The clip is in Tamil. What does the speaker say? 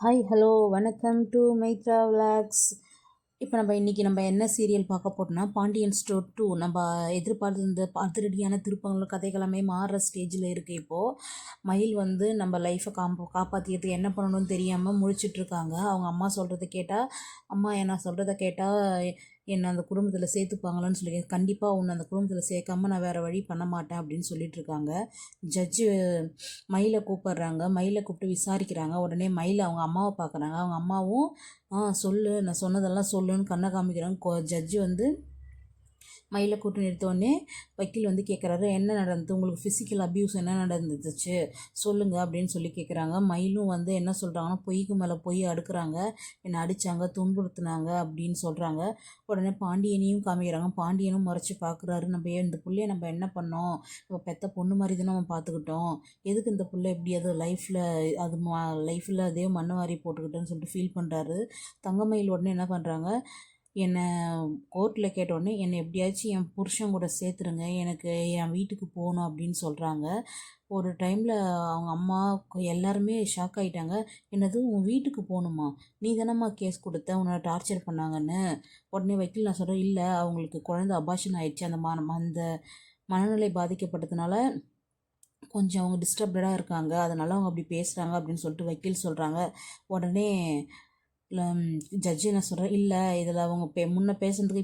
ஹாய் ஹலோ வணக்கம் டு மைத்ரா விளாக்ஸ். இப்போ நம்ம என்ன சீரியல் பார்க்க போட்டோம்னா பாண்டியன் ஸ்டோர் 2. நம்ம எதிர்பார்த்து இந்த அதிரடியான திருப்பங்கள் கதைகள் எல்லாமே மாறுற ஸ்டேஜில் இருக்குது. இப்போது மயில் வந்து நம்ம லைஃப்பை காப்பாற்றிக்கிறதுக்கு என்ன பண்ணணும்னு தெரியாமல் முழிச்சிட்ருக்காங்க. அவங்க அம்மா சொல்கிறத கேட்டால், அம்மா என்ன சொல்கிறத கேட்டால் என்னை அந்த குடும்பத்தில் சேர்த்துப்பாங்களான்னு சொல்லி, கண்டிப்பாக உன்னை அந்த குடும்பத்தில் சேர்க்காம நான் வேறு வழி பண்ண மாட்டேன் அப்படின்னு சொல்லிட்டு இருக்காங்க. ஜட்ஜு மயிலை கூப்பிட்றாங்க. மயிலை கூப்பிட்டு விசாரிக்கிறாங்க. உடனே மயில் அவங்க அம்மாவை பார்க்குறாங்க. அவங்க அம்மாவும் சொல்லு, நான் சொன்னதெல்லாம் சொல்லுன்னு கண்ணை காமிக்கிறாங்க. ஜட்ஜு வந்து மயிலை கூட்டு நிறுத்தோடனே வக்கீல் வந்து கேட்குறாரு, என்ன நடந்தது, உங்களுக்கு ஃபிசிக்கல் அப்யூஸ் என்ன நடந்துச்சு சொல்லுங்கள் அப்படின்னு சொல்லி கேட்குறாங்க. மயிலும் வந்து என்ன சொல்கிறாங்கன்னா, பொய்க்கு மேலே பொய் அடுக்குறாங்க, என்னை அடித்தாங்க, துன்புறுத்துனாங்க அப்படின்னு சொல்கிறாங்க. உடனே பாண்டியனையும் காமிக்கிறாங்க. பாண்டியனும் முறைச்சி பார்க்குறாரு, இந்த பிள்ளைய நம்ம என்ன பண்ணோம், நம்ம பெத்த பொண்ணு மாதிரி தானே நம்ம பார்த்துக்கிட்டோம், எதுக்கு இந்த பிள்ளை எப்படி அது லைஃப்பில் அதே மண்ணை வாரி போட்டுக்கிட்டோன்னு சொல்லிட்டு ஃபீல் பண்ணுறாரு. தங்கமயில் உடனே என்ன பண்ணுறாங்க, என்னை கோர்ட்டில் கேட்டோடனே என்னை எப்படியாச்சும் என் புருஷன் கூட சேர்த்துருங்க, எனக்கு என் வீட்டுக்கு போகணும் அப்படின்னு சொல்கிறாங்க. ஒரு டைமில் அவங்க அம்மா எல்லாருமே ஷாக் ஆகிட்டாங்க. என்னது உன் வீட்டுக்கு போகணுமா, நீ தானம்மா கேஸ் கொடுத்த உன்னை டார்ச்சர் பண்ணாங்கன்னு. உடனே வக்கீல் நான் சொல்கிறேன், இல்லை அவங்களுக்கு குழந்தை அபார்ஷன் ஆயிடுச்சு, அந்த மனநிலை பாதிக்கப்பட்டதுனால கொஞ்சம் அவங்க டிஸ்டர்ப்டாக இருக்காங்க, அதனால் அவங்க அப்படி பேசுகிறாங்க அப்படின்னு சொல்லிட்டு வக்கீல் சொல்கிறாங்க. உடனே ஜட்ஜி என்ன சொல்கிறேன், இல்லை இதில் அவங்க முன்ன பேசுனதுக்கு